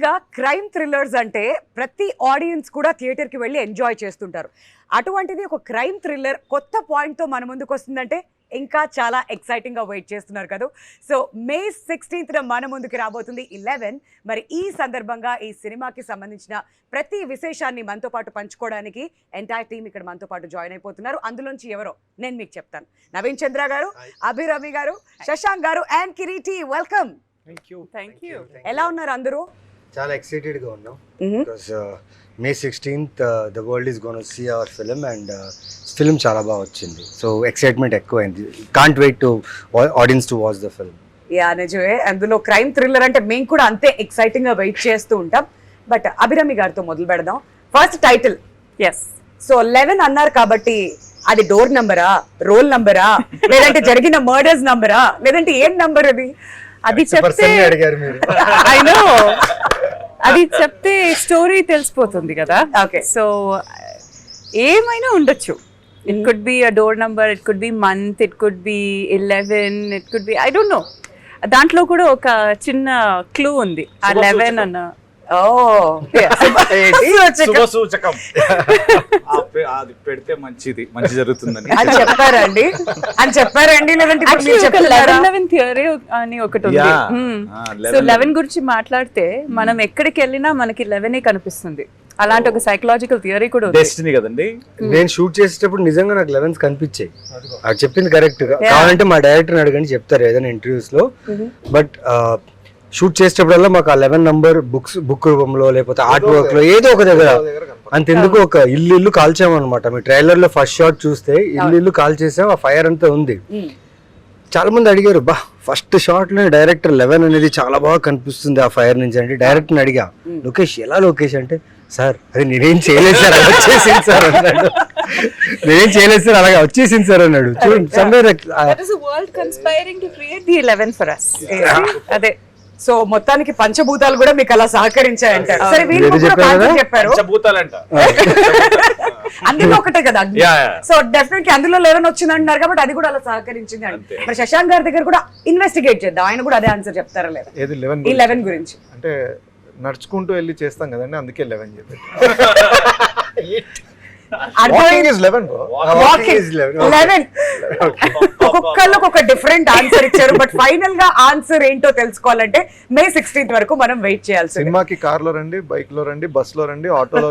గా crime thrillers అంటే ప్రతి ఆడియన్స్ కూడా థియేటర్ కి వెళ్ళి ఎంజాయ్ చేస్తుంటారు. అటువంటిది ఒక క్రైమ్ థ్రిల్లర్ కొత్త పాయింట్ తో మన ముందుకు వస్తుందంటే ఇంకా చాలా ఎక్సైటింగ్ గా వెయిట్ చేస్తున్నారు కదా. సో మే 16th మన ముందుకు రాబోతుంది 11. మరి ఈ సందర్భంగా ఈ సినిమాకి సంబంధించిన ప్రతి విశేషాన్ని మనతో పాటు పంచుకోవడానికి ఎంటైర్ టీమ్ ఇక్కడ మనతో పాటు జాయిన్ అయిపోతున్నారు. అందులోంచి ఎవరో నేను మీకు చెప్తాను. నవీన్ చంద్ర గారు, Abhirami garu, Shashank garu and Kireeti, welcome. Thank you. ఎలా ఉన్నారు అందరూ? చాలా ఎక్సైటెడ్ గా ఉన్నాం because May 16th the world is gonna see our film and film చాలా బాగా వచ్చింది. సో ఎక్సైట్మెంట్ ఎక్కువైంది. Can't wait to audience to watch the film. Yeah నిజమే. అందులో క్రైమ్ థ్రిల్లర్ అంటే మేము కూడా అంతే ఎక్సైటింగ్ గా వెయిట్ చేస్తూ ఉంటాం. బట్ అభిరామి గారితో మొదలు పెడదాం. First title. ఎస్. సో 11 అన్నారు కాబట్టి అది డోర్ నంబరా, రోల్ నంబరా, లేదంటే జరిగిన మర్డర్స్ నంబరా, లేదంటే ఏం నంబర్ అది? అది చెప్తే అడిగారు మీరు. ఐ నో, అది చెప్తే స్టోరీ తెలిసిపోతుంది కదా. ఓకే. సో ఏమైనా ఉండొచ్చు. It could be a door number, it could be month, it could be 11, it could be I don't know. దాంట్లో కూడా ఒక చిన్న క్లూ ఉంది. ఆ 11 అన్న సూచకం అది పెడితే మంచిది, మంచి జరుగుతుందని అని చెప్పారండి, అని చెప్పారండి. లేదంటే ఇప్పుడు మీరు చెప్తున్నారా? 11 థియరీ అని ఒకటి ఉంది. సో 11 గురించి మాట్లాడితే మనం ఎక్కడికి వెళ్ళినా మనకి 11 కనిపిస్తుంది. అలాంటి ఒక సైకలాజికల్ థియరీ కూడా ఉంది. డెస్టినీ కదండి. నేను షూట్ చేసేటప్పుడు నిజంగా నాకు 11s కనిపించాయి. అది చెప్పింది కరెక్ట్. కావాలంటే మా డైరెక్టర్ అడగని చెప్తారు ఏదైనా ఇంటర్వ్యూస్ లో. బట్ షూట్ చేసేటప్పుడల్లా మాకు ఆ 11 నంబర్ బుక్ రూపంలో లేకపోతే ఆర్ట్ వర్క్ లో ఏదో ఒక దగ్గర అంతెందుకు ఒక ఇల్లు కాల్చామన్నమాట. మీ ట్రైలర్ లో ఫస్ట్ షాట్ చూస్తే ఇల్లు కాల్చేసాం, ఆ ఫైర్ అంతా ఉంది. చాలా మంది అడిగారు, బా ఫస్ట్ షాట్ లో డైరెక్టర్ 11 అనేది చాలా బాగా కనిపిస్తుంది ఆ ఫైర్ నుంచి అంటే. డైరెక్టర్ అడిగా, లోకేష్ ఎలా లోకేష్ అంటే, సార్ అది నేనేం చేయలేదు సార్, అలా వచ్చేసింది సార్ అన్నాడు. నేనేం చేయలేదు సార్, అలాగే వచ్చేసింది సార్ అన్నాడు. చూడండి, అదే. సో మొత్తానికి పంచభూతాలు కూడా మీకు అలా సహకరించాయంటారు. సరే, వీళ్ళు చెప్పారు అందులో ఒకటే కదా. సో డెఫినెట్లీ అందులో 11 వచ్చింది అంటున్నారు కాబట్టి అది కూడా అలా సహకరించింది అండి. మరి శశాంక్ గారి దగ్గర కూడా ఇన్వెస్టిగేట్ చేద్దాం, ఆయన కూడా అదే ఆన్సర్ చెప్తారా లేదా ఏది 11 గురించి? అంటే నడుచుకుంటూ వెళ్ళి చేస్తాం కదండి, అందుకే 11 చెప్పారు. ఒక్కొక్కళ్ళు ఒక డిఫరెంట్ ఆన్సర్ ఇచ్చారు. బట్ ఫైనల్ గా ఆన్సర్ ఏంటో తెలుసుకోవాలంటే మే 16th వరకు మనం వెయిట్ చేయాల్సి. సినిమాకి కార్ లో రండి, బైక్ లో రండి, బస్ లో రండి, ఆటోలో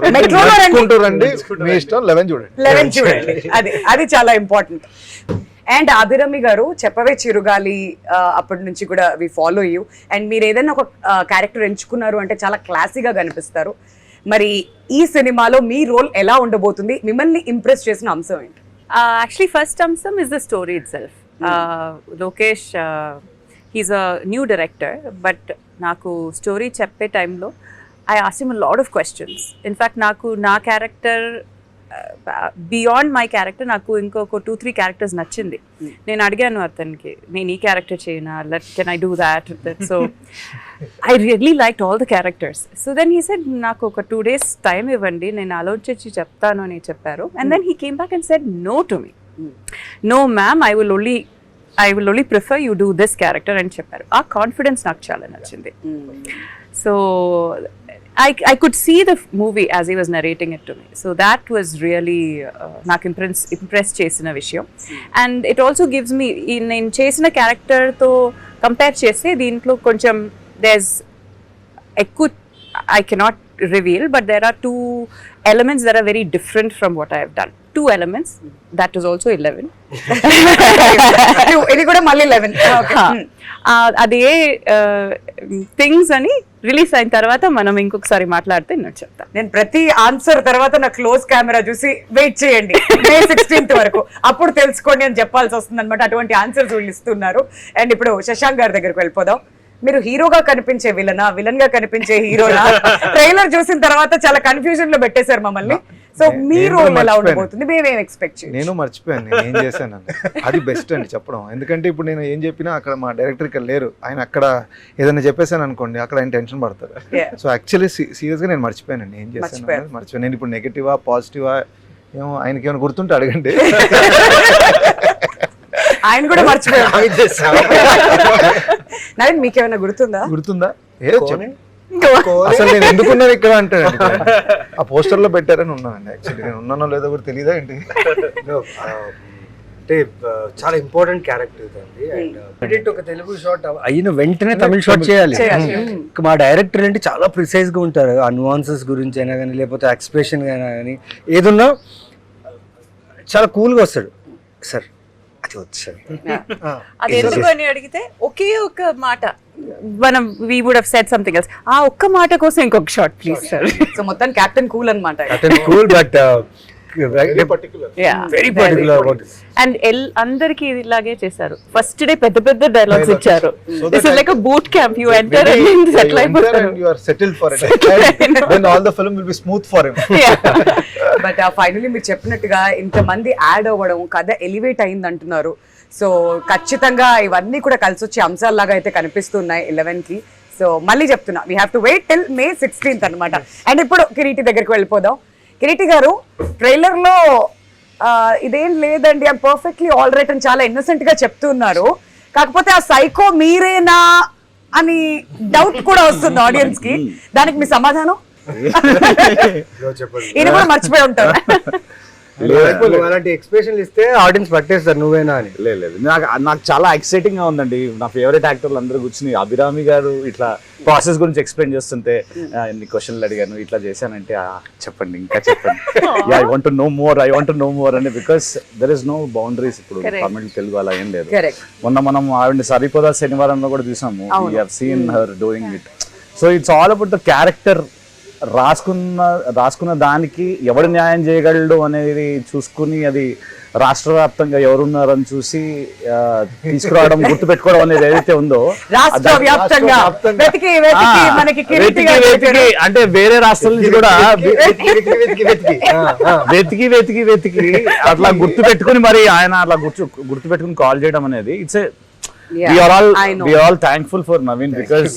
రండి, మీ ఇష్టం. 11 చూడండి. అది చాలా ఇంపార్టెంట్. అండ్ అభిరామి గారు, చెప్పవే చిరుగాలి అప్పటి నుంచి కూడా వి ఫాలో యూ. అండ్ మీరు ఏదైనా ఒక క్యారెక్టర్ ఎంచుకున్నారు అంటే చాలా క్లాసీగా కనిపిస్తారు. మరి ఈ సినిమాలో మీ రోల్ ఎలా ఉండబోతుంది? మిమ్మల్ని ఇంప్రెస్ చేసిన అంశం ఏంటి? యాక్చువల్లీ ఫస్ట్ అంశం is the story it self. Lokesh he's a new director, but నాకు స్టోరీ చెప్పే టైంలో I asked him a lot of questions. In fact నాకు నా క్యారెక్టర్ బియాండ్ మై క్యారెక్టర్ నాకు ఇంకొక 2-3 క్యారెక్టర్స్ నచ్చింది. నేను అడిగాను అతనికి, నేను ఈ క్యారెక్టర్ చేయనా, can I do that. So I really liked all the characters. So then he said, నాకు ఒక 2 days టైం ఇవ్వండి, నేను ఆలోచించి చెప్తాను అని చెప్పారు. And then he came back and said no to me. No ma'am, I will only prefer you do this character అని చెప్పారు. ఆ కాన్ఫిడెన్స్ నాకు చాలా నచ్చింది. So I could see the movie as he was narrating it to me. So that was really నాకు impress చేసిన విషయం. And it also gives me, నేను చేసిన క్యారెక్టర్తో కంపేర్ చేస్తే దీంట్లో కొంచెం there's ఎక్కువ I cannot reveal, but there are 2 elements that are very different from what I have done. 2 elements. That is also 11. ఇది కూడా మళ్ళీ 11. అదే థింగ్స్ అని రిలీజ్ అయిన తర్వాత మనం ఇంకొకసారి మాట్లాడితే నేను చెప్తాను. నేను ప్రతి ఆన్సర్ తర్వాత నా క్లోజ్ కెమెరా చూసి వెయిట్ చేయండి మే 16th వరకు, అప్పుడు తెలుసుకోండి అని చెప్పాల్సి వస్తుంది అనమాట. అటువంటి ఆన్సర్స్ వీళ్ళు ఇస్తున్నారు. అండ్ ఇప్పుడు శశాంక్ గారి దగ్గరకు వెళ్ళిపోదాం. మీరు హీరోగా కనిపించే విలన్ గా కనిపించే హీరోనా? ట్రైలర్ చూసిన తర్వాత చాలా కన్ఫ్యూజన్ లో పెట్టేశారు మమ్మల్ని. సో మీ రోల్ ఎలా ఉండబోతుంది? మేమేం ఎక్స్పెక్ట్ చేయాలి? నేను మర్చిపోయాను నేను ఏం చేశాను. అది బెస్ట్ అండి చెప్పడం. ఎందుకంటే ఇప్పుడు నేను ఏం చెప్పినా అక్కడ మా డైరెక్టర్ ఇక్కడ లేరు. ఆయన అక్కడ ఏదైనా చెప్పేసాను అనుకోండి, అక్కడ ఆయన టెన్షన్ పడతారు. సో యాక్చువల్లీ సీరియస్ గా నేను మర్చిపోయానండి ఏం చేశాను. మర్చిపోయాను. నేను ఇప్పుడు నెగటివా పాజిటివా ఏమో ఆయనకి ఏమైనా గుర్తుంటే అడగండి. ఆయన కూడా మర్చిపోయారు. మీకేమైనా గుర్తుందా? ఏదో అసలు నేను ఎందుకున్నాను ఇక్కడ అంటాడు. ఆ పోస్టర్ లో పెట్టారని ఉన్నానండి. యాక్చువల్లీ నేను ఉన్నానో లేదో కూడా తెలియదా ఏంటి? No, అంటే చాలా ఇంపార్టెంట్ క్యారెక్టర్ ఇదండి. అండ్ ఇమీడియట్ ఒక తెలుగు షాట్ అయిన వెంటనే తమిళ షాట్ చేయాలి. ఇంకా మా డైరెక్టర్ అంటే చాలా ప్రిసైజ్ గా ఉంటారు. ఆ nuances గురించి అయినా కానీ, లేకపోతే ఎక్స్ప్రెషన్ అయినా కానీ, ఏదున్నా చాలా కూల్ గా వస్తాడు. సార్ అది వచ్చాడు. అది ఎందుకు అని అడిగితే ఒకే ఒక మాట మనం we would have said something else. ఆ ఒక్క మాట కోసం ఇంకొక షాట్ ప్లీజ్ సార్. సో మొత్తం క్యాప్టెన్ కూల్ అన్నమాట. Cool but very particular. Very particular about and అందరికి ఇలాగే చేశారు. ఫస్ట్ డే పెద్ద పెద్ద డైలాగ్స్ ఇచ్చారు. This is like a boot camp. You enter and settle అయిపోతారు. You are settled for it. Then all the film will be smooth for him. But finally మీరు చెప్పినట్టుగా ఇంతమంది యాడ్ అవ్వడం, కథ ఎలివేట్ అయింది అంటున్నారు. సో ఖచ్చితంగా ఇవన్నీ కూడా కలిసి వచ్చే అంశాల్లాగా అయితే కనిపిస్తున్నాయి 11కి. సో మళ్ళీ చెప్తున్నా, we have to wait till May 16th అనమాట. అండ్ ఇప్పుడు కిరీటి దగ్గరికి వెళ్ళిపోదాం. కిరీటి గారు, ట్రైలర్ లో ఇదేం లేదండి, ఐమ్ పర్ఫెక్ట్లీ ఆల్ రైట్ అని చాలా ఇన్నోసెంట్ గా చెప్తున్నారు. కాకపోతే ఆ సైకో మీరేనా అని డౌట్ కూడా వస్తుంది ఆడియన్స్ కి. దానికి మీ సమాధానం? చెప్పండి. ఈయన కూడా మర్చిపోయి ఉంటారు. అలాంటి ఎక్స్ప్రెషన్లు ఇస్తే ఆడియన్స్ పట్టేస్తారు నువ్వేనా అని. లేదు, నాకు చాలా ఎక్సైటింగ్ గా ఉందండి. నా ఫేవరెట్ యాక్టర్లు అందరూ కూర్చుని అభిరామి గారు ఇట్లా ప్రాసెస్ గురించి ఎక్స్ప్లెయిన్ చేస్తుంటే ఎన్ని క్వశ్చన్లు అడిగాను, ఇట్లా చేశానంటే చెప్పండి, ఇంకా చెప్పండి, I want to know more అని. Because there is no boundaries. ఇప్పుడు తమిళ తెలుగు అలా ఏం లేదు. మొన్న మనం ఆవిడ సరిపోదా శనివారంలో కూడా చూసాము. We have seen her doing it. So it's all about the character. రాసుకున్న దానికి ఎవడు న్యాయం చేయగలడు అనేది చూసుకుని, అది రాష్ట్ర వ్యాప్తంగా ఎవరున్నారని చూసి తీసుకురావడం, గుర్తు పెట్టుకోవడం అనేది ఏదైతే ఉందో, రాష్ట్ర వ్యాప్తంగా వెతికి అంటే వేరే రాష్ట్రాల నుంచి కూడా వెతికి అట్లా గుర్తు పెట్టుకుని, మరి ఆయన అట్లా గుర్తు పెట్టుకుని కాల్ చేయడం అనేది it's we are all thankful for Naveen, because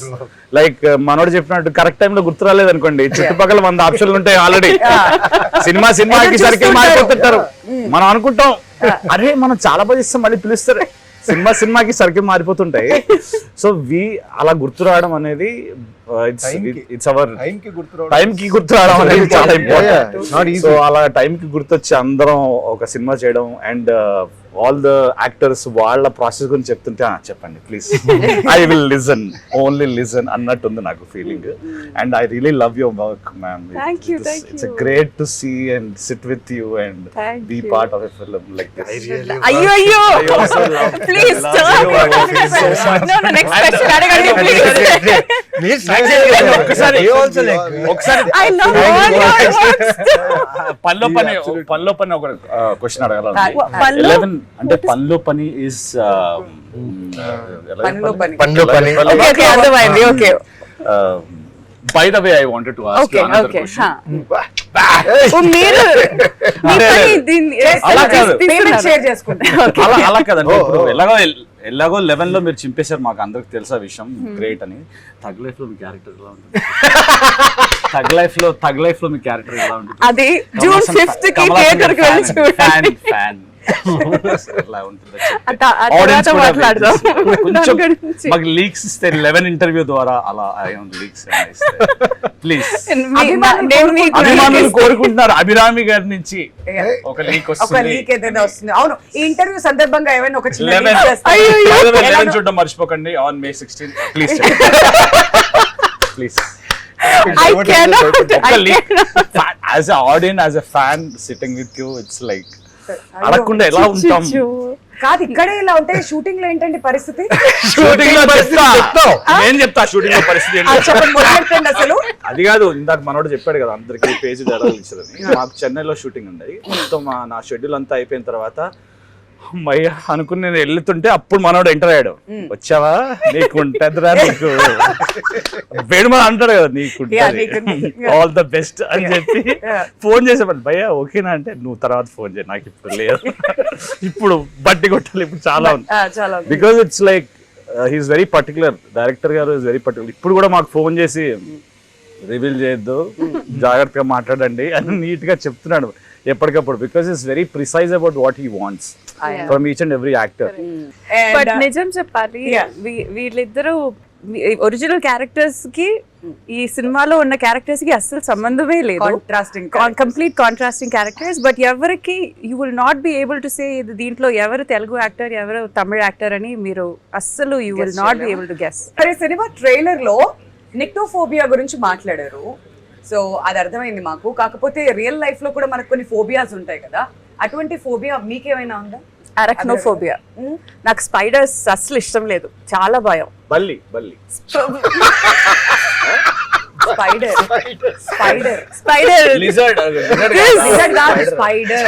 like మనోడు చెప్పినట్టు కరెక్ట్ టైం లో గుర్తు రాలేదు అనుకోండి, చుట్టుపక్కల 100 ఆప్షన్లు ఉంటాయి ఆల్రెడీ. సినిమాకి సర్కిల్ మారిపోతుంటారు. మనం అనుకుంటాం అరే మనం చాలా బాగా ఇస్తాం, మళ్ళీ పిలుస్తారు. సినిమాకి సర్కిల్ మారిపోతుంటాయి. సో అలా గుర్తు రావడం అనేది ఇట్స్ అవర్ టైం కి గుర్తు రావడం అనేది చాలా ఇంపార్టెంట్. సో అలా టైం కి గుర్తొచ్చి అందరం ఒక సినిమా చేయడం, అండ్ ఆల్ ద యాక్టర్స్ వాళ్ళ ప్రాసెస్ గురించి చెప్తుంటే చెప్పండి please, I will listen, only listen అన్నట్టుంది నాకు feeling. And I really love your work ma'am. It's great to see and sit with you and be part of a film like this. అయ్యో please next question అడగండి please. ఒకసారి పనిలో పని ఒక question అడగాలి. 11 అంటే పనిలో పని is by the way I wanted to ask another question. అలా కదండి, ఎలాగో 11 లో మీరు చింపేశారు, మాకు అందరికి తెలుసా విషయం, గ్రేట్ అని. తగ్ లైఫ్ లో మీ క్యారెక్టర్ ఎలా ఉంటుంది? తగ్ లైఫ్ లో మీ క్యారెక్టర్ ఎలా ఉంటుంది? అది June 5th కి థియేటర్ కి వెళ్ళి చూడండి. ఫ్యాన్ ఎలా ఉంటుంది కొంచెం మాకు లీక్స్ ఇస్తే 11 ఇంటర్వ్యూ ద్వారా అలా లీక్స్ ప్లీజ్. అభిమానులు కోరుకుంటున్నారు అభిరామి గారి నుంచి ఒక లీక్ వస్తుంది. అవును, ఈ ఇంటర్వ్యూ సందర్భంగా ఏమైనా ఒక చిన్న 11 చూడడం మర్చిపోకండి on May 16. Please please. As an audience, as a fan sitting with you, it's like అడగకుండా ఎలా ఉంటాం? కాదు, ఇక్కడే ఇలా ఉంటే షూటింగ్ లో ఏంటంటే పరిస్థితి? షూటింగ్ లో నేను చెప్తా షూటింగ్ లో పరిస్థితి అసలు అది కాదు. ఇందాక మనోడు చెప్పాడు కదా అందరికి పేజీ డైలాగ్ ఇచ్చారని. మాకు చెన్నైలో షూటింగ్ ఉండేది. మొత్తం నా షెడ్యూల్ అంతా అయిపోయిన తర్వాత అమ్మయ్య అనుకుని నేను వెళ్తుంటే అప్పుడు మనోడు ఎంటర్ అయ్యాడు. వచ్చావా, నీకు ఉంటదిరా, నీకు వేడుమ అంటాడు కదా, నీకు ఆల్ ద బెస్ట్ అని చెప్పి ఫోన్ చేసేవాడు. భయ్యా ఓకేనా అంటే, నువ్వు తర్వాత ఫోన్ చేయి, నాకు ఇప్పుడు లేదు, ఇప్పుడు బట్టి కొట్టాలి, ఇప్పుడు చాలా ఉంది. Because it's like he's very particular, director garu is very particular. ఇప్పుడు కూడా మాకు ఫోన్ చేసి రివీల్ చేయొద్దు, జాగ్రత్తగా మాట్లాడండి అని నీట్ గా చెప్తున్నాడు ఎప్పటికప్పుడు. Because it's very precise about what he wants from each and every actor. But నిజం చెప్పాలి, వీళ్ళిద్దరూ ఒరిజినల్ క్యారెక్టర్స్ కి ఈ సినిమాలో ఉన్న క్యారెక్టర్స్ కి అస్సలు సంబంధమే లేదు. Contrasting complete contrasting characters. But ఎవరికి you will not be able to say దీంట్లో ఎవరు తెలుగు యాక్టర్ ఎవరు తమిళ యాక్టర్ అని మీరు అస్సలు you will not be able to guess. సరే, సినిమా ట్రైలర్ లో నిక్టోఫోబియా గురించి మాట్లాడారు. సో అది అర్థమైంది మాకు. కాకపోతే రియల్ లైఫ్ లో కూడా మనకు కొన్ని ఫోబియాస్ ఉంటాయి కదా, అటువంటి ఫోబియా మీకేమైనా ఉందా? అరక్నోఫోబియా. నాకు స్పైడర్స్ అస్సలు ఇష్టం లేదు, చాలా భయం. బల్లి spider spider spider lizard spider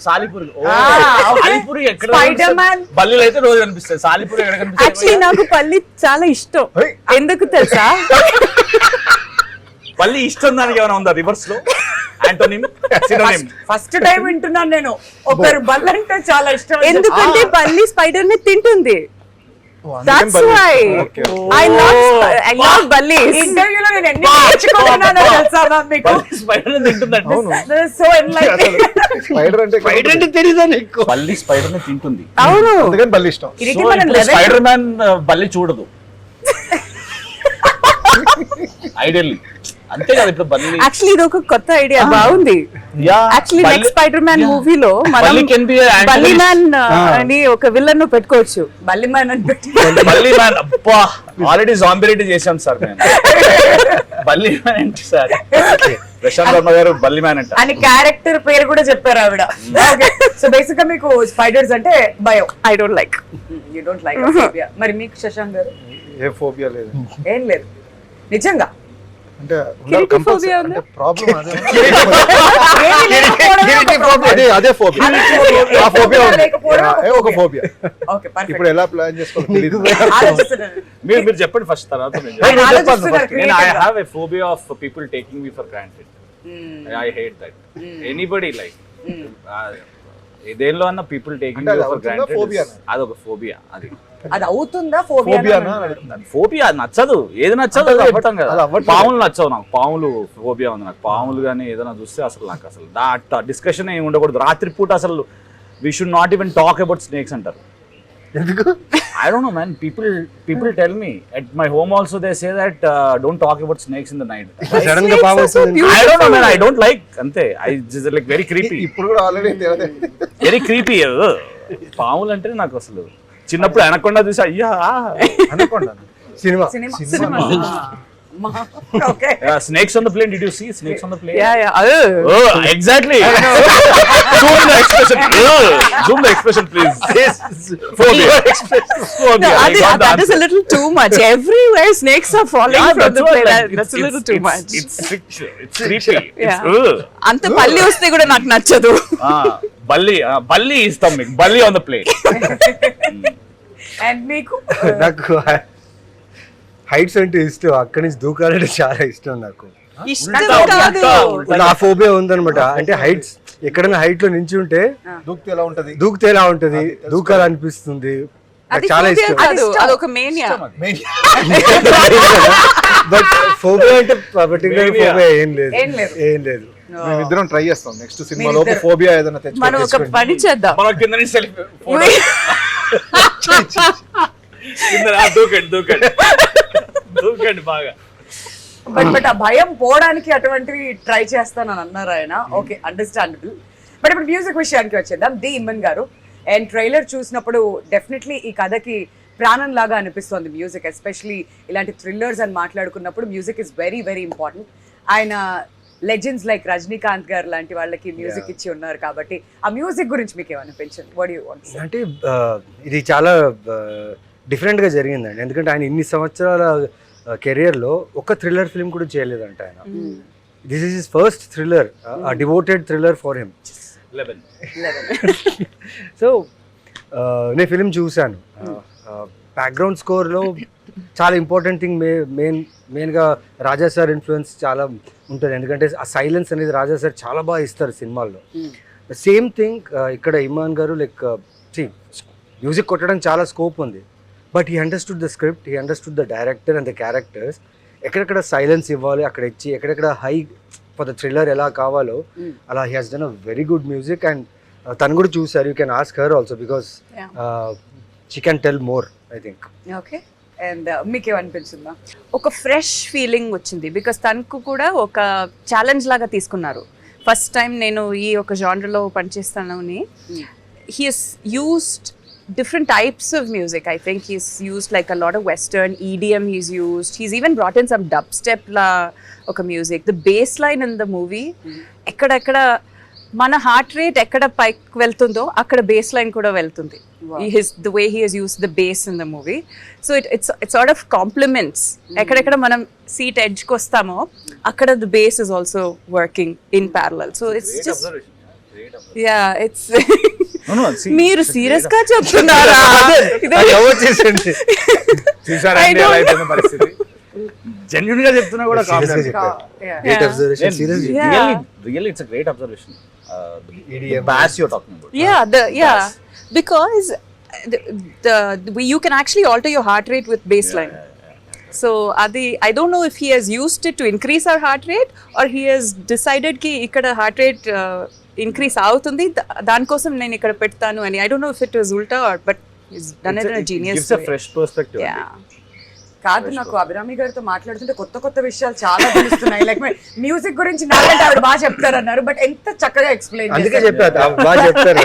సాలిపురి స్పైడర్ మ్యాన్. బల్లీలు అయితే రోజు కనిపిస్తాయి, సాలిపురి ఎక్కడ కనిపిస్తాయి? యాక్చువల్లీ నాకు పల్లి చాలా ఇష్టం. ఎందుకు తెలుసా? బల్లి ఇష్టం దానికి ఏమైనా ఉందా రివర్స్ లో? Antonym, synonym. ఫస్ట్ టైం వింటున్నాను నేను. ఒకరు బల్లంటే చాలా ఇష్టం. ఎందుకంటే పల్లి స్పైడర్ ని తింటుంది. That's why I love bullies. ఇంటర్వ్యూలో నేను ఎన్ని నేర్చుకున్నానో తెలుసా మ్యామ్ మీకు? స్పైడర్ తింటుందంటే సో ఎన్లైటెనింగ్. స్పైడర్ అంటే తెలీదా నీకు? బల్లి స్పైడర్ ని తింటుంది. అవును, అందుకని బల్లి ఇష్టం. స్పైడర్ మ్యాన్ బల్లి చూడదు ఐడియల్లీ. అంతే కదా ఇప్పుడు బల్లి. యాక్చువల్లీ ఇది ఒక కొత్త ఐడియా, బాగుంది. యాక్చువల్లీ నెక్స్ట్ స్పైడర్ మ్యాన్ మూవీలో మనం బల్లి మ్యాన్ అని ఒక విలన్ ను పెట్టుకోవచ్చు. బల్లి మ్యాన్ అని పెట్టి బల్లి మ్యాన్. అబ్బా, ఆల్రెడీ జాంబిరెడ్డి చేశాం సార్ మేము. బల్లి మ్యాన్ ఏంటి సార్? ప్రశాంత్ వర్మ గారు బల్లి మ్యాన్ అంట అని క్యారెక్టర్ పేరు కూడా చెప్పారు ఆవిడ. సో బేసిక్ గా మీకు స్పైడర్స్ అంటే భయం. I don't like. You don't like phobia. మరి మీకు శశాంక్ గారు? ఏ ఫోబియా లేదు. ఏం లేదు నిజంగా. అంటే కిరీటి phobia ఉందా? ప్రాబ్లం అదే. లేకపోవడమే అదే అదే ఫోబియా. ఆ ఫోబియా లేకపోవడం ఒక ఫోబియా. Okay, perfect. ఇప్పుడు ఎలా ప్లాన్ చేసుకోవాలో తెలీదు. ఆలోచిస్తున్నాను. మీరు చెప్పండి ఫస్ట్, తర్వాత నేను ఆయన చెప్తాను. ఆలోచిస్తున్నారు నేను I creative గా. have a phobia of people taking me for granted. I hate that. Anybody like దేనిలో అన్న పీపుల్ టేకింగ్ అంటే యూ అది ఫర్ అవుతుందా గ్రాంటెడ్, phobia నా? అదొక ఫోబియా. అది అది అవుతుందా ఫోబియా? ఫోబియా నచ్చదు, ఏది నచ్చదు అది చెప్తాం కదా. అది అవ్వట్లేదు. పాములు నచ్చవు నాకు, పాములు ఫోబియా ఉంది నాకు. పాములు కానీ ఏదైనా చూస్తే అసలు నాకు అసలు దా డిస్కషన్ ఏమి ఉండకూడదు. రాత్రిపూట అసలు we should not even talk about snakes అంటారు. ఎందుకు? I don't know, man. People tell me at my home also. They say that don't talk about snakes in the night. Sudden గా పాము వస్తుంది. I don't know, man. I don't like. Ante. I just like very creepy. ఇప్పుడు కూడా already తెలియదు. Very creepy. పాములు అంటే నాకు అసలు చిన్నప్పుడు అనకొండ చూసి అయ్యా అనుకోండి. Cinema cinema. Okay. Snakes on the plane. Did you see snakes on the plane? Yeah. Oh, exactly. Zoom the expression. Zoom the expression, please. Phobia. Phobia. No, I got the that is a answer. little too much. Everywhere snakes are falling Yeah, from that's the what, plane. like, That's a little too much. It's creepy. Yeah. It's అంత పల్లి వస్తే కూడా నాకు నచ్చదు. బల్లి ఇస్తాం మీకు, బల్లి ఆన్ ద ప్లేన్. అండ్ మీకు? నాకు హైట్స్ అంటే ఇష్టం, అక్కడి నుంచి దూకాలంటే చాలా ఇష్టం నాకు. ఇష్టం కాదు. నా ఫోబియా ఉందన్నమాట. అంటే హైట్స్ ఎక్కడైనా హైట్ లో నించి ఉంటే దూకితే ఎలా ఉంటది? దూకితే ఎలా ఉంటది, దూకాలనిపిస్తుంది. నాకు అది చాలా phobia ఇష్టం. కాదు, అదొక మేనియా. బట్ ఫోబియా అంటే పర్టికులర్ Mania. ఫోబియా ఏం లేదు, ఏం లేదు. ఏం లేదు. మేమిద్దరం ట్రై చేస్తాం నెక్స్ట్ సినిమాలో ఫోబియా ఏదైనా మనం ఒక తెచ్చుకోండి. పని చేద్దాం. మనం కింద నుంచి సెల్ఫీ దూకండి బాగా. బట్ ఆ భయం పోవడానికి అటువంటివి ట్రై చేస్తానని అన్నారు ఆయన. Okay, understandable. బట్ ఇప్పుడు మ్యూజిక్ విషయానికి వచ్చేద్దాం. ది ఇమ్మన్ గారు అండ్ ట్రైలర్ చూసినప్పుడు డెఫినెట్లీ ఈ కథకి ప్రాణం లాగా అనిపిస్తుంది మ్యూజిక్. ఎస్పెషలీ ఇలాంటి థ్రిల్లర్స్ అని మాట్లాడుకున్నప్పుడు music is very very important. ఆయన లెజెండ్స్ లైక్ రజనీకాంత్ గారు లాంటి వాళ్ళకి మ్యూజిక్ ఇచ్చి ఉన్నారు కాబట్టి ఆ మ్యూజిక్ గురించి మీకు ఏమనిపించింది? What you want? అంటే ఇది చాలా డిఫరెంట్ గా జరిగిందండి. ఎందుకంటే ఆయన ఇన్ని సంవత్సరాల కెరియర్ లో ఒక థ్రిల్లర్ ఫిల్మ్ కూడా చేయలేదంట ఆయన. This is his first thriller, devoted thriller for him. 11. So నేను ఫిలిం చూశాను. బ్యాక్గ్రౌండ్ స్కోర్లో చాలా ఇంపార్టెంట్ థింగ్ మెయిన్గా రాజా సార్ ఇన్ఫ్లుయెన్స్ చాలా ఉంటుంది. ఎందుకంటే ఆ సైలెన్స్ అనేది రాజా సార్ చాలా బాగా ఇస్తారు సినిమాల్లో. సేమ్ థింగ్ ఇక్కడ ఇమాన్ గారు లైక్ మ్యూజిక్ కొట్టడానికి చాలా స్కోప్ ఉంది. But he understood the script, he understood the director and the characters. ఎక్కడెక్కడ సైలెన్స్ ఇవ్వాలి అక్కడ ఇచ్చి, ఎక్కడెక్కడ హై ఫర్ ద థ్రిల్లర్ ఎలా కావాలో అలా he has done a very good music. And తను కూడా చూసారు. You can ask her also because she can tell more I think. Okay. And మీకేమనిపించిందా? ఒక ఫ్రెష్ ఫీలింగ్ వచ్చింది బికాస్ తనకు కూడా ఒక ఛాలెంజ్ లాగా తీసుకున్నారు. ఫస్ట్ టైం నేను ఈ ఒక జానర్లో పనిచేస్తాను అని he's used different types of music. I think he's used like a lot of Western EDM. He's even brought in some dubstep la oka music. The bass line in the movie, ekkada mana heart rate ekkada pike veltundo akkada bass line kuda veltundi. The way he has used the bass in the movie, so it sort of complements. Ekkada manam seat edge ko ostamo akkada the bass is also working in parallel. So it's just yeah, it's మీరు serious గా చెప్తున్నారా? Genuine గా చెప్తున్నా కూడా really it's a great observation. Boss you are talking about. Yeah, because you can actually alter your heart rate with baseline. So I don't know if he has used it to increase our heart rate or he has decided ki ikkada heart rate increase అవుతుంది దానికోసం నేను ఇక్కడ పెడతాను అని. I don't know if it was ulta or but he's done it in a genius way. Gives a fresh perspective. Yeah. కాదు, నాకు అభిరామి గారితో మాట్లాడుతుంటే కొత్త విషయాలు చాలా తెలుస్తున్నాయి. లైక్ మ్యూజిక్ గురించి నాకంటే ఆవిడ బాగా చెప్తారన్నారు, బట్ ఎంత చక్కగా ఎక్స్ప్లెయిన్ అందుకే చెప్పారు బాగా చెప్తారు.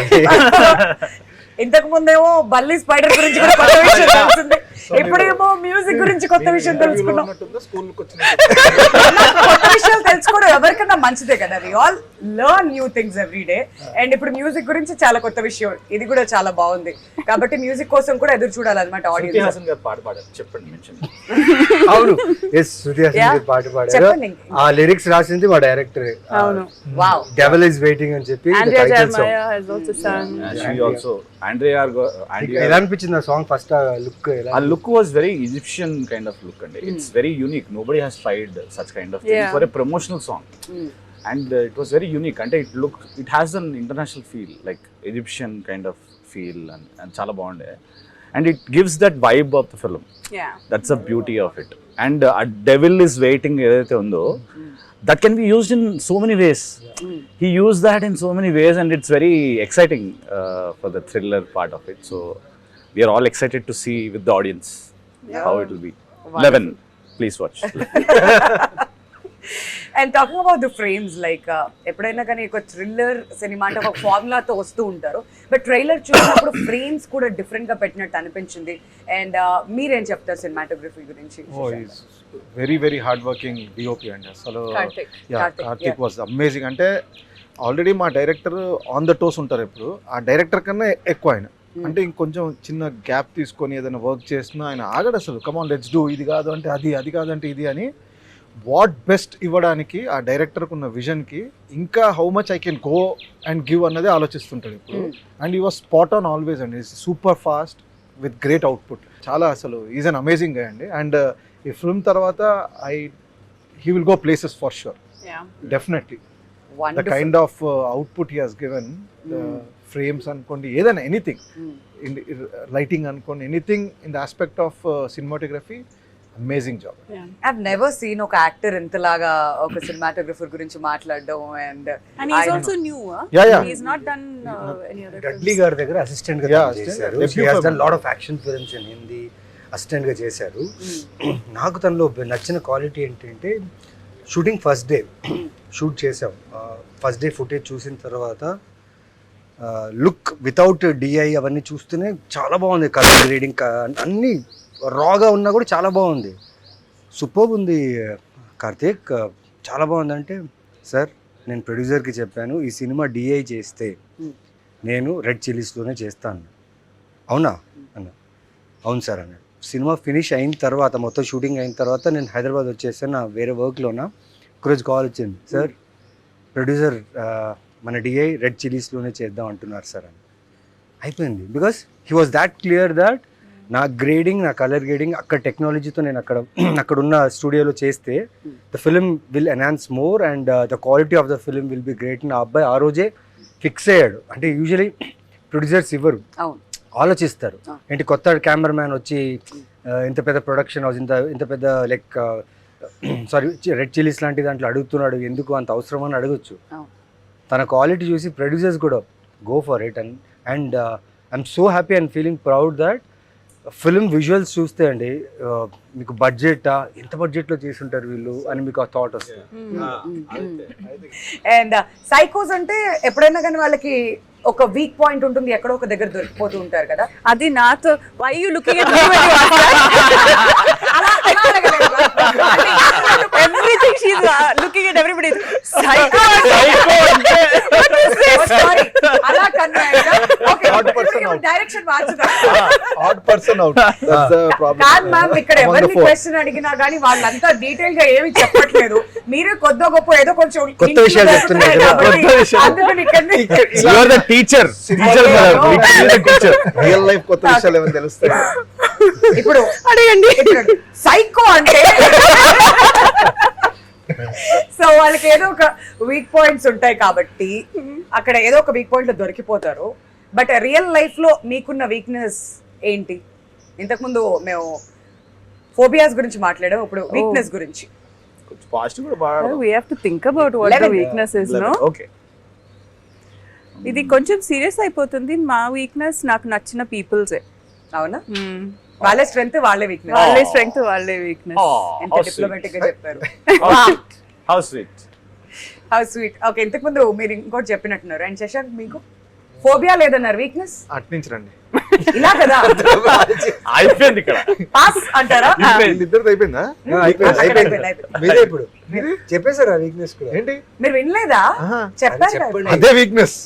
ఇంతకు ముందేమో బల్లి స్పైడర్ గురించి కూడా కొత్త విషయం తెలుస్తుంది, ఇప్పుడేమో మ్యూజిక్ గురించి కొత్త విషయం తెలుసుకున్నాం. కొత్త విషయాలు తెలుసుకోవడం ఎవరికన్నా మంచిదే కదా. We all learn new things every day. And ఇప్పుడు మ్యూజిక్ గురించి చాలా కొత్త విషయం, ఇది కూడా చాలా బాగుంది. కాబట్టి మ్యూజిక్ కోసం కూడా ఎదురు చూడాలన్నమాట ఆడియన్స్. అవును, ఎస్, శృతి హాసన్ గారు పాట పాడారు. ఆ లిరిక్స్ రాసింది మా డైరెక్టర్. అవును, వావ్. డెవిల్ ఇస్ వెయిటింగ్ అని చెప్పి Andrea Jeremiah has also sung. She also Andrea ఎలా అనిపించింది ఆ సాంగ్? ఫస్ట్ లుక్ ఎలా? A look was very Egyptian kind of look, and it's very unique. Nobody has tried such kind of thing for a promotional song, and it was very unique. And it has an international feel, like Egyptian kind of feel, and chala bagunde, and it gives that vibe of the film. Yeah, that's the beauty of it. And a devil is waiting edaithe undo, that can be used in so many ways. He used that in so many ways, and it's very exciting for the thriller part of it. So we are all excited to see with the audience how it will be. 11, please watch. And talking about the frames, like ఎప్పుడైనా కానీ ఒక thriller cinema అంటే ఒక ఫార్ములాతో వస్తూ ఉంటారు, but trailer చూసినప్పుడు frames కూడా different గా పెట్టినట్టు అనిపించింది. అండ్ మీరేం చెప్తారు సినిమాటోగ్రఫీ గురించి? Very very hard working DOP అండి. అసలు కార్తిక్ వాజ్ అమేజింగ్. అంటే ఆల్రెడీ మా డైరెక్టర్ ఆన్ ద టోస్ ఉంటారు ఎప్పుడు, ఆ డైరెక్టర్ కన్నా ఎక్కువ ఆయన. అంటే ఇంకొంచెం చిన్న గ్యాప్ తీసుకొని ఏదైనా వర్క్ చేస్తున్నా ఆయన ఆగడు అసలు. కమాన్ లెట్స్ డూ, ఇది కాదు అంటే అది కాదంటే ఇది అని వాట్ బెస్ట్ ఇవ్వడానికి ఆ డైరెక్టర్కి ఉన్న విజన్కి ఇంకా how much I can go and give అన్నది ఆలోచిస్తుంటాడు ఇప్పుడు. అండ్ ఈ వాజ్ స్పాట్ ఆన్ ఆల్వేస్ అండి. Is super fast with great output. చాలా అసలు ఈజ్ అన్ అమేజింగ్ గా అండి. అండ్ ఈ ఫిల్మ్ తర్వాత he will go places for sure, definitely. The kind of output he has given, frames అనుకోండి, ఏదైనా ఎనీథింగ్, లైటింగ్ అనుకోండి, anything in the aspect of cinematography, amazing job. I've never seen ఒక actor ఇంతలాగా ఒక cinematographer గురించి మాట్లాడడం. And he's also new. Yeah. He's not done any other Dudley గారి దగ్గర assistant గా చేశారు. He has done lot of action films in Hindi. Assistant గా చేశారు. నాకు తనలో నచ్చిన క్వాలిటీ ఏంటంటే షూటింగ్ ఫస్ట్ డే షూట్ చేసాం. ఫస్ట్ డే ఫుటేజ్ చూసిన తర్వాత లుక్ వితౌట్ డిఐ అవన్నీ చూస్తూనే చాలా బాగుంది. కలర్ గ్రేడింగ్ అన్నీ రాగా ఉన్నా కూడా చాలా బాగుంది. సూపర్ ఉంది కార్తీక్, చాలా బాగుందంటే, సార్ నేను ప్రొడ్యూసర్కి చెప్పాను ఈ సినిమా డిఐ చేస్తే నేను రెడ్ చిల్లీస్లోనే చేస్తాను. అవునా అన్న? అవును సార్ అన్నాడు. సినిమా ఫినిష్ అయిన తర్వాత, మొత్తం షూటింగ్ అయిన తర్వాత నేను హైదరాబాద్ వచ్చేసాను. నా వేరే వర్క్లోనా ఒకరోజు కాల్ వచ్చింది, సార్ ప్రొడ్యూసర్ మన డిఐ రెడ్ చిల్లీస్లోనే చేద్దాం అంటున్నారు సార్ అని. అయిపోయింది. Because he was that clear that నా గ్రేడింగ్, నా కలర్ గ్రేడింగ్ అక్కడ టెక్నాలజీతో నేను అక్కడున్న స్టూడియోలో చేస్తే the film will enhance more and the quality of the film will be great. నా అబ్బాయి ఆ రోజే ఫిక్స్ అయ్యాడు. అంటే యూజువలీ ప్రొడ్యూసర్స్ ఇవ్వరు, ఆలోచిస్తారు. ఏంటి కొత్త కెమెరామ్యాన్ వచ్చి ఇంత పెద్ద ప్రొడక్షన్ హౌస్, ఇంత పెద్ద లైక్ సారీ రెడ్ చిల్లీస్ లాంటి దాంట్లో అడుగుతున్నాడు, ఎందుకు అంత అవసరం అని అడగచ్చు. తన క్వాలిటీ చూసి ప్రొడ్యూసర్స్ కూడా go for it. And I'm so happy and feeling proud that film visuals చూస్తే అండి మీకు బడ్జెటా ఎంత బడ్జెట్లో చేసుంటారు వీళ్ళు అని మీకు ఆ థాట్ వస్తుంది. అండ్ సైకోస్ అంటే ఎప్పుడైనా కానీ వాళ్ళకి ఒక వీక్ పాయింట్ ఉంటుంది, ఎక్కడో ఒక దగ్గర దొరికిపోతూ ఉంటారు కదా. అది నాతో why you looking at everything she is looking at everybody psycho sorry అలా కన్నా Odd person out. డైరెక్షన్ మార్చుదా. Odd person out, that's the problem. కాదు మ్యామ్, ఇక్కడ ఎవరిని క్వశ్చన్ అడిగినా కానీ వాళ్ళంతా డీటెయిల్ గా ఏమి చెప్పట్లేదు. మీరే కొద్ది గొప్ప ఏదో కొంచెం కొత్త విషయాలు చెప్తున్నారు కదా, కాబట్టి అందుకని ఇక్కడిని You are the teacher. Teacher brother. You are the teacher. Real life కొత్త విషయాలు ఏమైనా తెలుస్తాయి. ఇప్పుడు అడగండి. సైకో అంటే సో వాళ్ళకి ఏదో ఒక వీక్ పాయింట్స్ ఉంటాయి కాబట్టి అక్కడ ఏదో ఒక వీక్ పాయింట్ లో దొరికిపోతారు. బట్ రియల్ లైఫ్ లో మీకున్న వీక్నెస్ ఏంటి? ఇంతకుముందు మేము ఫోబియాస్ గురించి మాట్లాడాం, ఇప్పుడు వీక్నెస్ గురించి. కొంచెం పాజిటివ్ కూడా బాగా. we have to think about what the weakness is, no? Okay. ఇది కొంచెం సీరియస్ అయిపోతుంది. మా వీక్నెస్ నాకు నచ్చిన పీపుల్సే. అవునా? వాళ్ళే స్ట్రెంగ్త్ వాళ్ళే వీక్నెస్. వాళ్ళే స్ట్రెంగ్త్ వాళ్ళే వీక్నెస్. ఎంత డిప్లొమాటిక్ గా చెప్పారు. How sweet. How sweet. Okay, ఇంతకు ముందు మీరు ఇంకోటి చెప్పినట్టున్నారు. అండ్ శశాంక్ మీకు ఫోబియా లేదన్నారు, వీక్నెస్ అట్నుంచి రండి. ఇలా కదా అయిపోయింది ఇక్కడ. పాస్ అంటారా? వీళ్ళిద్దరిది అయిపోయిందా? అయిపోయింది. మీరే ఇప్పుడు చెప్పేశారు ఆ వీక్నెస్ కూడా. ఏంటి మీరు వినలేదా? ఆహా. చెప్పారు కదా. చెప్పండి. అదే వీక్నెస్.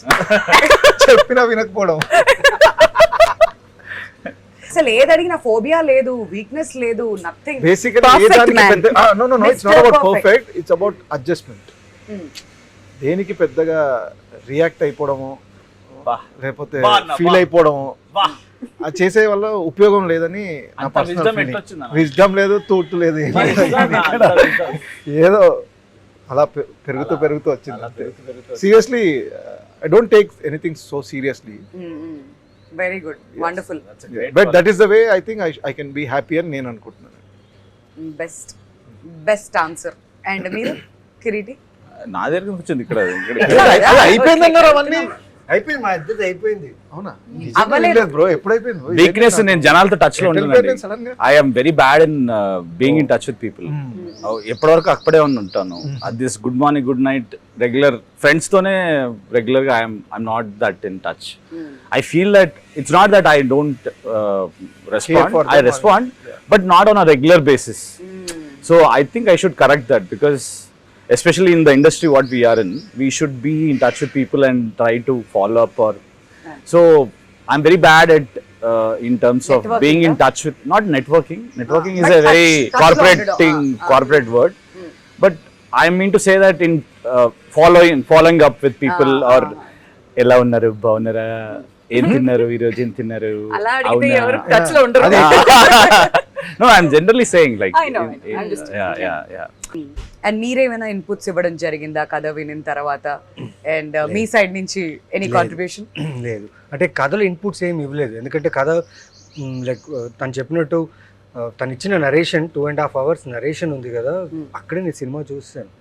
చెప్పినా వినకపోవడం. అసలు ఏది అడిగినా ఫోబియా లేదు, వీక్నెస్ లేదు, నథింగ్. బేసికల్లీ Perfect ఏదానికి man. పెద్ద no no no, it's not about perfect, it's about adjustment. దేనికి పెద్దగా రియాక్ట్ అయిపోవడము లేకపోతే ఫీల్ అయిపోవడము అది చేసే వల్ల ఉపయోగం లేదని నా అంత పర్సనల్ wisdom ఫీలింగ్. ఎట్లొచ్చిందన్న? విజ్డమ్ లేదు, తూర్టు లేదు, ఏదో అలా పెరుగుతూ వచ్చింది. Seriously I don't take anything so seriously, very good, wonderful, but that is the way I think I can be happy అని నేను అనుకుంటున్నాను. Best answer. అండ్ మీరు కిరీటి? నా దగ్గర వచ్చింది ఇక్కడ. అయిపోయిందన్నారు అవన్నీ. అయిపోయింది, మా ఇద్దరిది అయిపోయింది. అవునా? అవ్వలేదు. బ్రో, ఎప్పుడైపోయింది వీక్నెస్ నేను జనాలతో టచ్ లో ఉంటాను. సడన్ గా I'm very bad in being in touch with people. ఎప్పటివరకు అక్కడే ఉంటాను. This good morning, good night, regular friends తోనే రెగ్యులర్ గా I'm not that in touch. I feel that it's not that I don't respond, I respond, but not on a regular basis. So I think I should correct that, because especially in the industry what we are in, we should be in touch with people and try to follow up. Or so I'm very bad at in terms of networking, being in touch with, not networking is but a very touch corporate lo thing, corporate word, but I mean to say that in following up with people, or ela unnaru baunara, ఏం తిన్నారు ఈ రోజు, ఏం తిన్నారు, అలా అడిగితే ఎవరు touch లో ఉండరు. no, I'm generally saying like I know, I understand. yeah. And మీరేమైనా ఇన్పుట్స్ ఇవ్వడం జరిగిందా కథ వినిన తర్వాత? అండ్ మీ సైడ్ నుంచి ఎనీ కాంట్రిబ్యూషన్? లేదు, అంటే కథలో ఇన్పుట్స్ ఏమి ఇవ్వలేదు. ఎందుకంటే కథ లైక్ తను చెప్పినట్టు తను ఇచ్చిన నరేషన్ 2.5 hours నరేషన్ ఉంది కదా, అక్కడే నేను సినిమా చూస్తాను.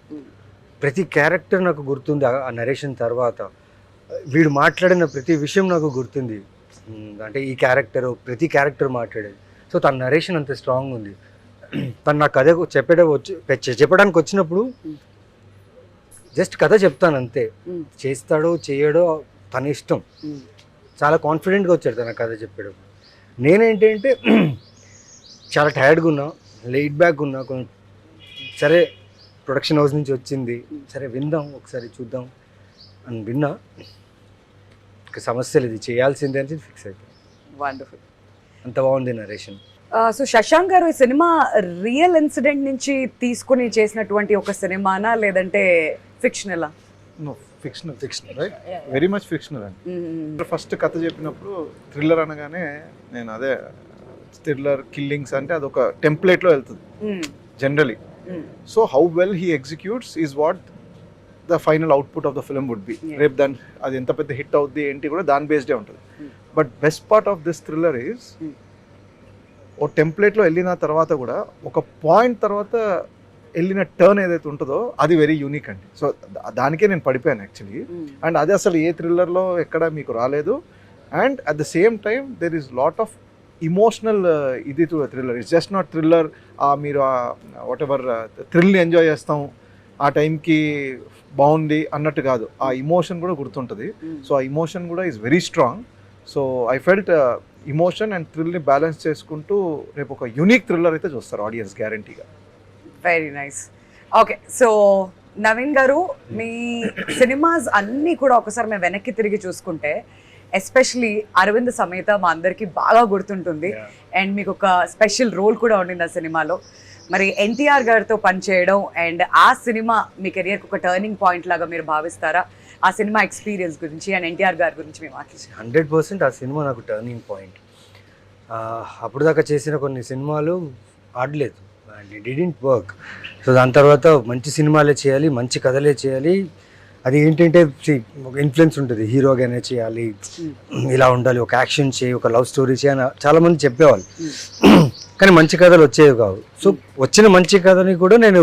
ప్రతి క్యారెక్టర్ నాకు గుర్తుంది ఆ నరేషన్ తర్వాత. వీడు మాట్లాడిన ప్రతి విషయం నాకు గుర్తుంది. అంటే ఈ క్యారెక్టర్, ప్రతి క్యారెక్టర్ మాట్లాడేది. సో తన నరేషన్ అంత స్ట్రాంగ్ ఉంది. తను నా కథ చెప్పడానికి వచ్చినప్పుడు జస్ట్ కథ చెప్తాను అంతే. చేస్తాడో చేయడో తన ఇష్టం. చాలా కాన్ఫిడెంట్గా వచ్చాడు తన కథ చెప్పేటప్పుడు. నేనేంటంటే చాలా టైర్డ్గా ఉన్నా, లైట్ బ్యాక్ ఉన్నా, కొంచెం సరే ప్రొడక్షన్ హౌస్ నుంచి వచ్చింది, సరే విందాం ఒకసారి చూద్దాం అని విన్నా. సమస్య లేదు, చేయాల్సిందే అని ఫిక్స్ అయిపోయింది. వండర్ఫుల్, అంత బాగుంది నరేషన్. సో శశాంక్ గారు, ఈ సినిమా రియల్ ఇన్సిడెంట్ నుంచి తీసుకుని చేసినటువంటి ఒక సినిమానా లేదంటే ఫిక్షనలా? No, fictional right, very much fictional అండి. ఫస్ట్ కథ చెప్పినప్పుడు థ్రిల్లర్ అనగానే నేను అదే థ్రిల్లర్ కిల్లింగ్స్ అంటే అదొక టెంప్లెట్లో వెళ్తుంది generally. So how well he executes is what the final output of the film would be. రేపు దాని అది ఎంత పెద్ద హిట్ అవుద్ది ఏంటి కూడా దాని బేస్డే ఉంటుంది. But best part of this thriller is ఓ టెంప్లెట్లో వెళ్ళిన తర్వాత కూడా ఒక పాయింట్ తర్వాత వెళ్ళిన టర్న్ ఏదైతే ఉంటుందో అది వెరీ యూనిక్ అండి. సో దానికే నేను పడిపోయాను యాక్చువల్లీ. అండ్ అది అసలు ఏ థ్రిల్లర్లో ఎక్కడ మీకు రాలేదు. And at the same time there is lot of emotional ఇది thriller. It's just not thriller. మీరు వాట్ ఎవర్ థ్రిల్ని ఎంజాయ్ చేస్తాం ఆ టైంకి బాగుంది అన్నట్టు కాదు, ఆ ఇమోషన్ కూడా గుర్తుంటుంది. సో ఆ ఇమోషన్ కూడా is very strong. So I felt emotion and థ్రిల్ని బ్యాలెన్స్ చేసుకుంటూ రేపు ఒక యూనిక్ థ్రిల్లర్ అయితే చూస్తారు ఆడియన్స్ గ్యారంటీగా. Very nice. Okay, so Naveen garu, మీ సినిమాస్ అన్నీ కూడా ఒకసారి మేము వెనక్కి తిరిగి చూసుకుంటే ఎస్పెషలీ అరవింద్ సమేత మా అందరికీ బాగా గుర్తుంటుంది. అండ్ మీకు ఒక స్పెషల్ రోల్ కూడా ఉండింది ఆ సినిమాలో. మరి ఎన్టీఆర్ గారితో పనిచేయడం అండ్ ఆ సినిమా మీ కెరియర్కి ఒక టర్నింగ్ పాయింట్ లాగా మీరు భావిస్తారా? ఆ సినిమా ఎక్స్పీరియన్స్ గురించి అండ్ ఎన్టీఆర్ గారి గురించి మేము మాట్లాడారు. 100% ఆ సినిమా నాకు టర్నింగ్ పాయింట్. అప్పుడు దాకా చేసిన కొన్ని సినిమాలు ఆడలేదు and it didn't work. So దాని తర్వాత మంచి సినిమాలే చేయాలి, మంచి కథలే చేయాలి. అది ఏంటంటే ఒక ఇన్ఫ్లుయెన్స్ ఉంటుంది, హీరోగానే చేయాలి, ఇలా ఉండాలి, ఒక యాక్షన్ చేయి, ఒక లవ్ స్టోరీ చేయి అని చాలామంది చెప్పేవాళ్ళు. కానీ మంచి కథలు వచ్చేవి కావు. సో వచ్చిన మంచి కథని కూడా నేను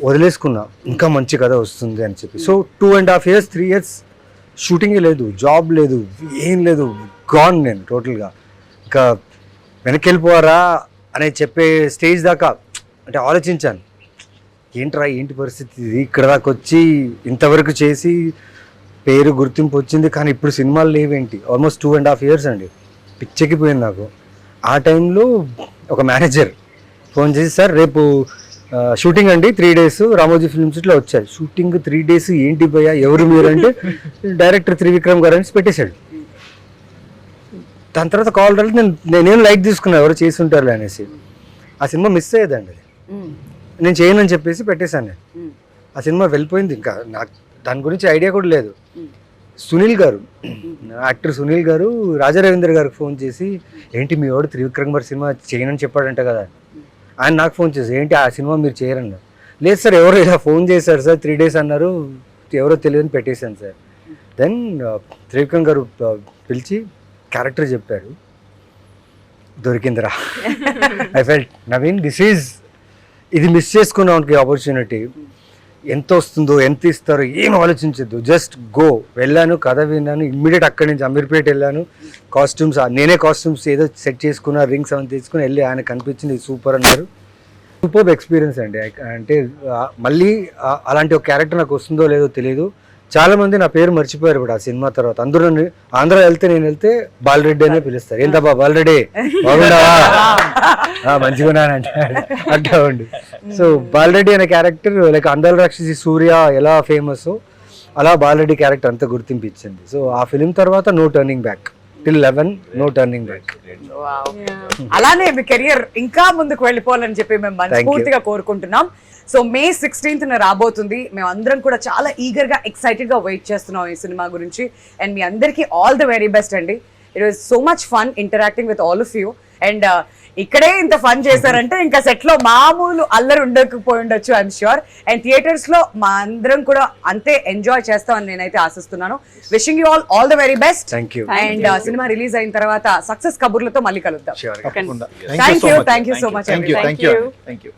వదిలేసుకున్నా, ఇంకా మంచి కథ వస్తుంది అని చెప్పి. సో 2.5 years 3 years షూటింగే లేదు, జాబ్ లేదు, ఏం లేదు, గాన్ నేను టోటల్గా. ఇంకా వెనక్కి వెళ్ళిపోవారా అని చెప్పే స్టేజ్ దాకా అంటే ఆలోచించాను, ఏంటి పరిస్థితి ఇది, ఇక్కడ దాకా వచ్చి ఇంతవరకు చేసి పేరు గుర్తింపు వచ్చింది, కానీ ఇప్పుడు సినిమాలు లేవేంటి. ఆల్మోస్ట్ 2.5 years అండి, పిచ్చెక్కిపోయింది నాకు. ఆ టైంలో ఒక మేనేజర్ ఫోన్ చేసి, సార్ రేపు షూటింగ్ అండి 3 days రామోజీ ఫిల్మ్ సిటీలో వచ్చారు. షూటింగ్ 3 days ఏంటి భయ్యా, ఎవరు మీరు అంటే డైరెక్టర్ త్రివిక్రమ్ గారు అని పెట్టేశాడు. దాని తర్వాత కాల్ రాలేదు. నేను లైట్ తీసుకున్నాను, ఎవరు చేసి ఉంటారు అనేసి. ఆ సినిమా మిస్ అయ్యేదండి, అది నేను చేయనని చెప్పేసి పెట్టేశాను నేను. ఆ సినిమా వెళ్ళిపోయింది, ఇంకా నాకు దాని గురించి ఐడియా కూడా లేదు. సునీల్ గారు, యాక్టర్ సునీల్ గారు రాజా రవీంద్ర గారికి ఫోన్ చేసి, ఏంటి మీ వాడు త్రివిక్రమ్ గారు సినిమా చేయనని చెప్పాడంట కదా. ఆయన నాకు ఫోన్ చేసి, ఏంటి ఆ సినిమా మీరు చేయరన్నారు. లేదు సార్, ఎవరో ఇలా ఫోన్ చేశారు సార్, 3 days అన్నారు, ఎవరో తెలియదని పెట్టేశాను సార్. దెన్ త్రివిక్రమ్ గారు పిలిచి క్యారెక్టర్ చెప్పారు, దొరికిందిరా. ఐ ఫెల్ట్ నవీన్, ఇది మిస్ చేసుకున్నాం ఆపర్చునిటీ. ఎంత వస్తుందో, ఎంత ఇస్తారో ఏం ఆలోచించద్దు, జస్ట్ గో. వెళ్ళాను, కథ విన్నాను, ఇమ్మీడియట్ అక్కడి నుంచి అమీర్పేట వెళ్ళాను. కాస్ట్యూమ్స్ నేనే కాస్ట్యూమ్స్ ఏదో సెట్ చేసుకున్నా, రింగ్స్ అవన్నీ తీసుకుని వెళ్ళి ఆయన కనిపించింది సూపర్ అన్నారు. సూపర్ ఎక్స్పీరియన్స్ అండి. అంటే మళ్ళీ అలాంటి ఒక క్యారెక్టర్ నాకు వస్తుందో లేదో తెలియదు. చాలా మంది నా పేరు మర్చిపోయారు కూడా ఆ సినిమా తర్వాత. అందరూ ఆంధ్ర నేను వెళ్తే బాలరెడ్డి అనే పిలుస్తారు. ఏంటబ్బా బాలరెడ్డి, బాగుండవా, మంచిగున్నానంటే అట్లా ఉండి. సో బాలరెడ్డి అనే క్యారెక్టర్ లైక్ అందాల రాక్షసి సూర్య ఎలా ఫేమస్, అలా బాలరెడ్డి క్యారెక్టర్ అంత గుర్తింపు ఇచ్చింది. సో ఆ ఫిలిం తర్వాత no turning back, till 11 no turning back. అలానే మీ కెరియర్ ఇంకా ముందుకు వెళ్ళిపోవాలని చెప్పి మేము మనస్ఫూర్తిగా కోరుకుంటున్నాం. సో May 16th రాబోతుంది. మేము అందరం కూడా చాలా ఈగర్ గా ఎక్సైటెడ్ గా వెయిట్ చేస్తున్నాం ఈ సినిమా గురించి. అండ్ మీ అందరికీ ఆల్ ద వెరీ బెస్ట్ అండి. It was so much fun interacting with all of you. And ఇక్కడే ఇంత ఫన్ చేశారంటే ఇంకా సెట్ లో మామూలు అల్లరి ఉండకపోయి ఉండొచ్చు ఐఎమ్ ష్యూర్. అండ్ థియేటర్స్ లో మా అందరం కూడా అంతే ఎంజాయ్ చేస్తామని నేనైతే ఆశిస్తున్నాను. Wishing you all the very best. Thank you. And cinema release అయిన తర్వాత సక్సెస్ కబుర్లతో మళ్ళీ కలుద్దాం. తప్పకుండా. Thank you so much. Thank you.